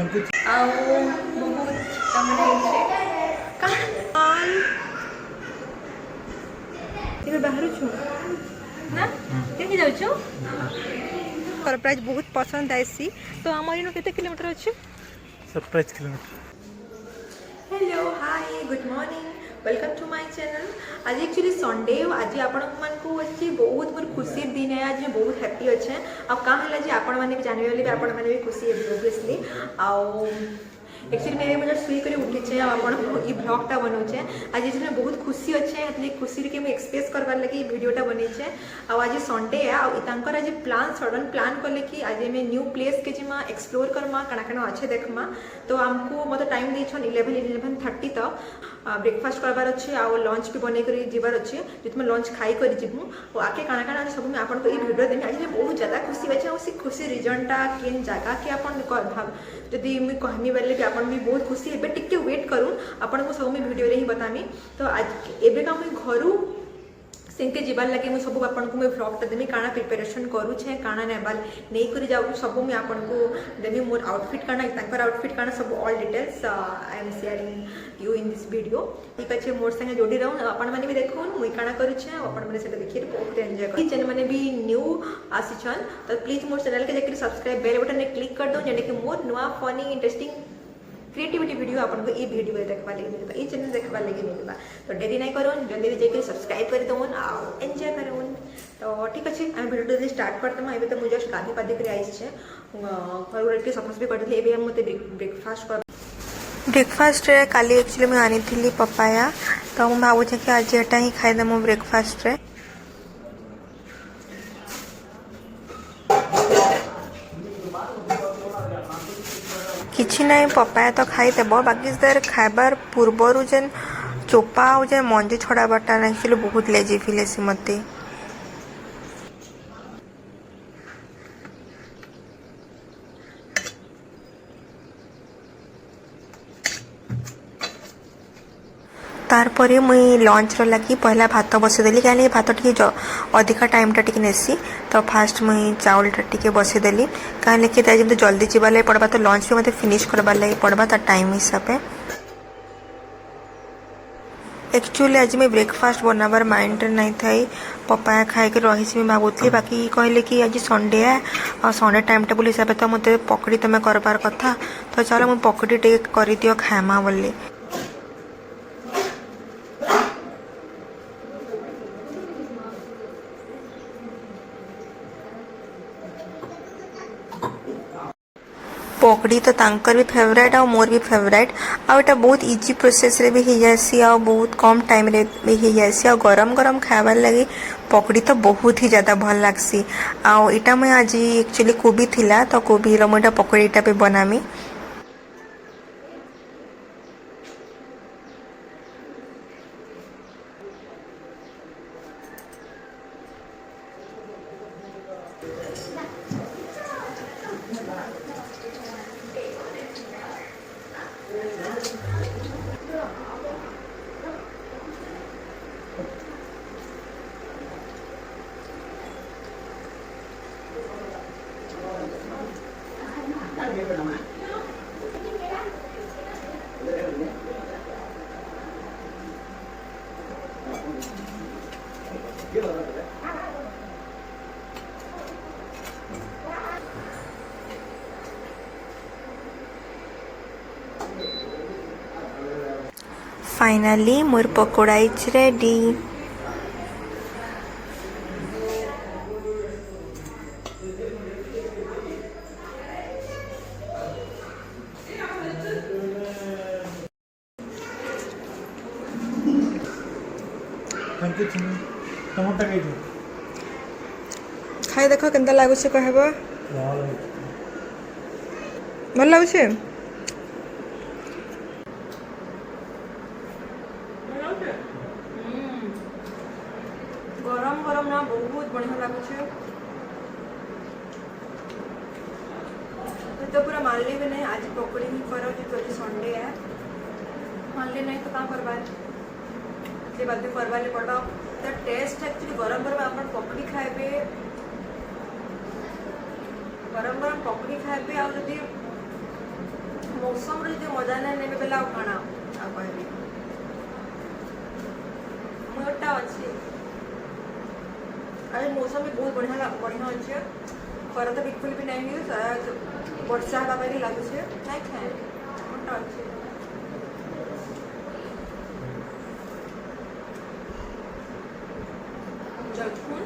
ଆଉ ବହୁତ କାମରେ ଏବେ ବାହାରୁଛୁ ନା କେମିତି ଯାଉଛୁ? ସରପ୍ରାଇଜ ବହୁତ ପସନ୍ଦ ଆଇସି। ତ ଆମର ଏଇନୁ କେତେ କିଲୋମିଟର ଅଛି? Surprise kilometre. Hello hi good morning welcome to my channel. आज एक्चुअली संडे आज आपण मानकु अछि बहुत मोर खुशी दिन है। आज मैं बहुत हैप्पी अच्छे आ का हला जे आपण माने भी जानबे बोली आपण माने भी खुशी है ऑब्वियसली। आ एक्चुअली मैं मुझे सुई करे उठी छे आपण ई ब्लॉग टा बनौ छे। आज जे मैं बहुत खुशी अच्छे एतले खुशी के मैं एक्सप्रेस करबार लगी वीडियो टा बनै छे। आ आज संडे है आ तांकर आज प्लान सडन प्लान करले कि आज मैं न्यू प्लेस के जिमा एक्सप्लोर करमा काना काना अच्छे देखमा। तो हमको मतलब टाइम दै छन 11:30 तक ब्रेकफास्ट करबार अच्छे आ लंच भी बनै करी जीवार अच्छे जितमे लंच खाई करी जीवु और आके काना काना सब मैं आपन को ई वीडियो देमी। आज बहुत ज्यादा खुशी अछि आ उसी खुशी रीजन टा केन जगह के आपन भाव जदि मैं कहमी बेले भी आपन भी बहुत खुशी हेबे। टिके वेट करू आपन को सब मैं वीडियो रे ही बतामी। तो आज एबे का मैं घरू सेंके जीवार लगे मुझे सब आपन को मैं व्लॉग टा देमी काना प्रिपरेशन करू छे काना नेबाल नहीं करी जाऊ सब मैं आपन को देमी। मोर आउटफिट काना तांकर आउटफिट काना सब all details I am sharing you in this video. ठीक अच्छे मोर संगे जोड़ी रहूँ आपन माने भी देखून मुई काना करू छे आपन माने सेटा देखिए बहुत एंजॉय कर। चैनल माने भी न्यू आसीछन तो प्लीज मोर चैनल के जाके सब्सक्राइब बेल बटन ने क्लिक कर दो जेने कि मोर नुआ फनी इंटरेस्टिंग क्रिएटिविटी वीडियो आपन को ये वीडियो देखबा लगे मिलबा ये चैनल देखबा लगे मिलबा। तो देरी नहीं करोन जल्दी जाके सब्सक्राइब कर दोन आ एंजॉय करोन। तो ठीक अच्छे हम वीडियो स्टार्ट करते हैं। तो मुझे गाधी पादी कर आई छे घर उठे सफास भी करथि। एबे हम मते ब्रेकफास्ट कर ब्रेकफास्ट रे काली एक्चुअली मैं आनी थी पपाया तो मैं भावुँ कि आज एटा ही खाई मो ब्रेकफास्ट रे। किछि नहीं पपाया तो खाईदेब बाकी तार खाबार पूर्वर जेन चोपा आ जेन मंजी छड़ाबाटा एक्चुअली बहुत लेजी फिल है मते। तारपरे मुई लंच रो लगी पहला भात बसईदेली कहीं भात टी अधिका टाइम टा नेसी। तो फास्ट मुई चाउल टा बसईदेली कहीं जब जल्दी जीवा लगे पड़वा तो लंच भी मत फिनिश करवार लगे पड़वा तार टाइम हिसाब से। एक्चुअली आज मैं ब्रेकफास्ट बनाबार माइंड नहीं थी पपाया खाई रही भावुली बाकी कहले कि आज संडे है और संडे टाइम टेबल हिसाब से तो मत पकड़ी तुम्हें करबार कथा तो चलो मुझे पकड़ी टे कर दियो खामा बोली। पकड़ी तो तांकर भी फेवरेट और मोर भी फेवरेट आ एटा बहुत इजी प्रोसेस रे भी हो जासी आ बहुत कम टाइम रे भी हो जासी आ गरम गरम खाबार लगी पकड़ी तो बहुत ही ज्यादा भल लागसी। आ एटा मैं आज एक्चुअली कोबी थिला तो कोबी रो मोटा पकड़ीटा पे बनामी। Finally more pakora is ready. खाई देख के लगुच कहब भल लगुच गरम गरम ना बहुत बढ़िया लगुच। तो पूरा मानली भी नहीं आज पकड़ी ही करो जो संडे है मानली नहीं तो क्या करवा से बात करवा पड़ा। तो टेस्ट एक्चुअली गरम गरम आप पकड़ी खाए गरम गरम पकड़ी खाए आदि मौसम रे जो मजा ना नेबे बेला खाना आ कहबी मोटा अछि अरे मौसम भी बहुत बढ़िया अच्छे खरा तो बिल्कुल भी नहीं हुई शायद वर्षा हवा परी लागू छे नहीं खाए मोटा अच्छे जलखून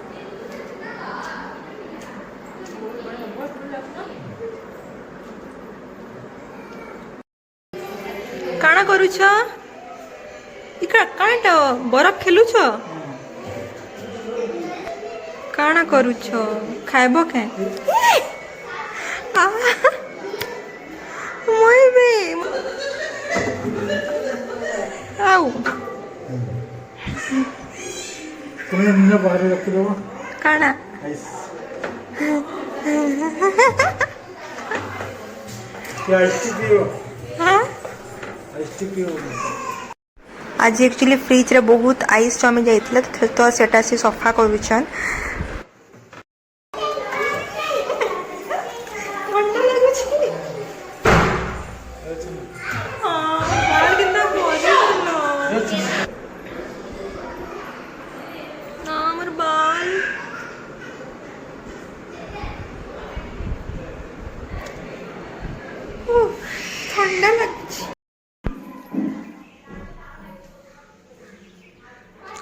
काना करूछ इका कांटा बरफ खेलुछ काना करूछ खाइब के মই বে आउ तुम्हें निन्ना बाहर रख दो काना आइस क्या आइस पियो हाँ आइस पियो आज एक्चुअली फ्रिज रे बहुत आइस जमी जाइतिला तो सेटा से सफा करूछन ठंडा लागुछि हां बाल कितना भरी ना हमर बाल ठंडा लागुछि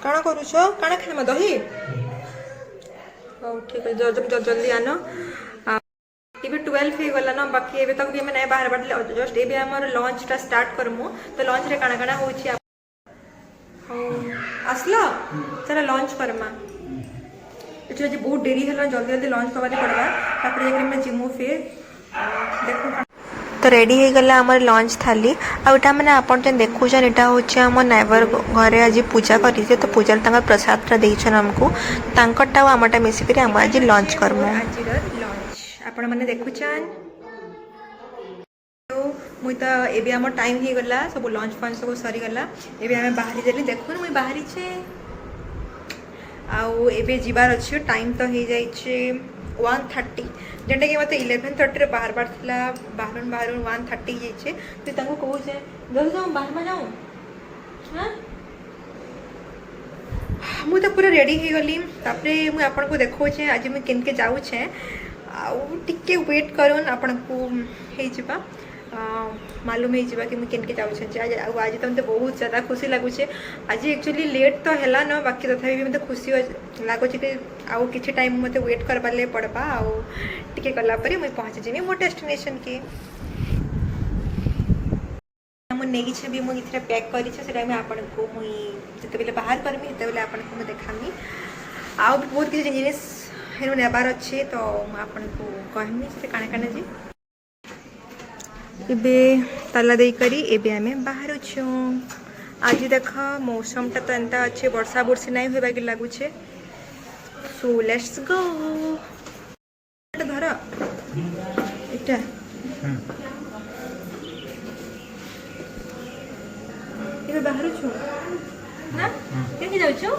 काना करूछ काना खाइमा दही हौ ठीक है जल्दी आनो इबे 12 हे गला ना बाकी एबे तक भी हमें नहीं बाहर बाटले जस्ट एबे हमर लंच टा स्टार्ट करमु तो लंच रे काना काना होछि हौ आसला चला लंच करमा एचो जे बहुत देरी हला जल्दी जल्दी लंच करवानी पड़बा तापर जेकरे में जिमु फिर देखो तो रेडी हो गला आमर लंच थाली आटा मैंने आपन जेन देखुछन एटा होछि हमर नाइबर घरे आज पूजा करिसे तो पूजा तांकर प्रसादटा देइछन हमको तांकरटा हमरटा मिसी करी हम आज लंच करमु आज लंच आपन माने देखुछन तो मुई तो एबे हमर टाइम ही गला सब लंच फंच सब सरी गला एबे हमें बाहरी देली देखुन मुई बाहरी छे आउ एबे जिबार अछि टाइम तो हे जाई छे 1:30 जेंटा कि मते 11:30 रे बाहर बारथला बाहर 1:30 जे छे तो तांको कहू छे जल्दी जाओ बाहर में जाओ हां मु तो पूरा रेडी हे गली तापरे मु आपन को देखौ छे आज मु केन के जाऊ छे आउ टिके वेट करन आपन को हे जिबा मालूम हो जावा कि मुझे केनके जाऊँ आज तो मत बहुत ज़्यादा खुशी लगुच आज एक्चुअली लेट तो है ना बाकी तथापि भी मत खुशी लगुच कि आउ कि टाइम मत वेट कर पारे पड़वा आउ टिके गलापर मुझे पहुँची जीवी मो डेस्टिनेशन के मुझे भी मुझे पैक कर आपन को मुझे बाहर करमी से आपन को देखामी आउ बहुत किसी जिन नेबार अच्छे तो आपन को कहमी से काणे काणे जी इबे ताला दे करी एबे हमें बाहर छू आज देख मौसमटा तो एंता अच्छे वर्षा बुर्षी नहीं होगा कि लगुचे सो लेट्स गो धर इटा इबे बाहर छू ना केनी जाउ छू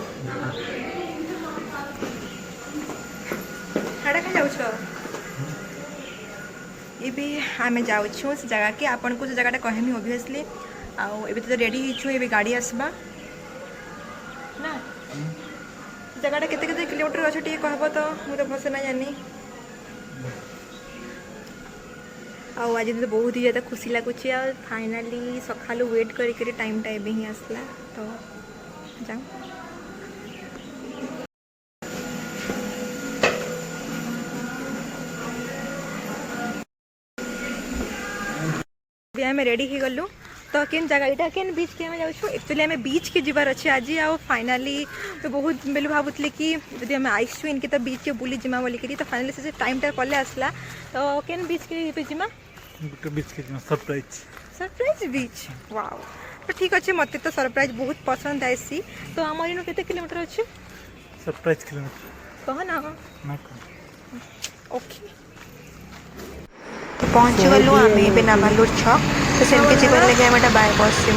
हाडा का जाउ छो एबे आमे जाऊ से जगह के आपन को जगह कहमी ऑब्वियसली आउ एबे तो रेडी हिछु एबे गाड़ी आसबा ना जगह केते केते किलोमीटर अछि टी कहबो तो मु तो भसे ना जानी आउ आज तो बहुत ही ज़्यादा खुशी लगुच फाइनाली सकालू वेट करी टाइम टा एबे ही आसला तो जाऊ आम रेडी हो गलु तो केन जगह यहाँ केन बीच के आम जाऊँ एक्चुअली आम बीच के जीवार अच्छे आज आ फाइनाली तो बहुत बेलू भावुली कि जब आम आईसु इनके तो बीच के बुली जिमा बोलिकी तो फाइनाली से टाइम टा पले आसला तो केन बीच के जिमा बीच के सरप्राइज बीच वाओ तो ठीक अच्छे मत तो सरप्राइज बहुत पसंद आसी तो आम इन के किलोमीटर अच्छे सरप्राइज किलोमीटर कह ना ओके तो पहुँच गलु आम ए नाभालुर छक तो सेनके जीवन लगे आम बाय बस से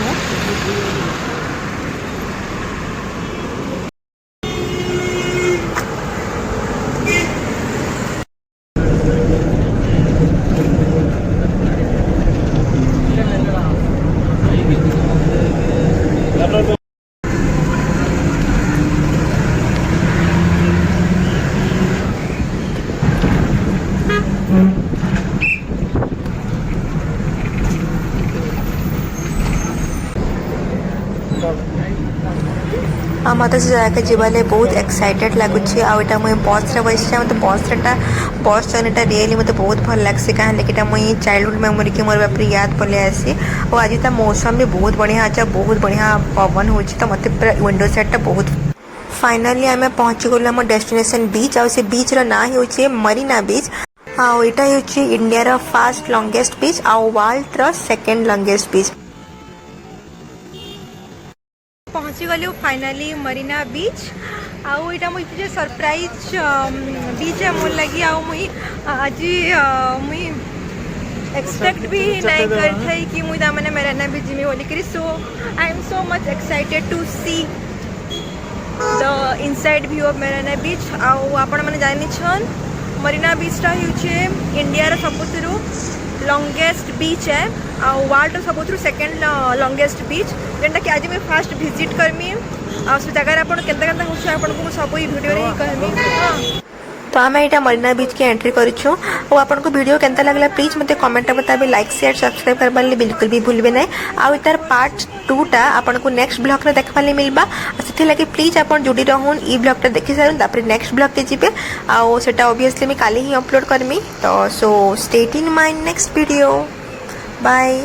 मत से जगह जीवाले बहुत एक्साइटेड लगुच आटा मुझे बस रे बस मत बस जर्नीटा रियली मत बहुत भल लग्सी कहाँ कि मुझे चाइल्डहुड मेमोरी की मोर बापर याद पलि आसी और आज तो मौसम भी बहुत बढ़िया अच्छे बहुत बढ़िया पवन हो तो मत पूरा विंडो साइडटा बहुत फाइनाली आम पहुँची गलु आम डेस्टिनेशन बीच आ बीच ना हो मरीना बीच आईटा हूँ इंडिया फास्ट लंगेस्ट बीच आउ वर्ल्ड सेकेंड लंगेस्ट बीच पहुँची गलु फाइनाली मरीना बीच आउ यहाँ मुझे सरप्राइज बीच है मोर लगी आज मुई एक्सपेक्ट भी नहीं कर कि मुझे मैंने मरीना बीच जिमी बोलिक so I am so much excited to see the inside view of Marina Beach आउ आपण मैंने जान मरीना बीचटा हूँ इंडिया सबुठू लंगेस्ट बीच है आउ वर्ल्ड सबुठू सेकेंड लंगेस्ट बीच जेनटा कि आज मैं फास्ट विजिट करमी आ से जगह आप आपको सब भिडियो कहमी तो आम यहाँ मरीना बीच की एंट्री करूँ और आपको वीडियो केंता लगला प्लीज मत कमेंट बताबे लाइक शेयर सब्सक्राइब करबार बिल्कुल भी भूलबे ना आउ तार पार्ट 2टा आपको नेक्स्ट ब्लॉग रे देखबार मिलबा से लगे प्लीज आप जुड़ी रहून ई ब्लॉगटा देखी सारूँ तापर नेक्स्ट ब्लॉग के जीवे आउ सेटा ऑब्वियसली मैं काली ही अपलोड करमी तो so stay in my next video bye.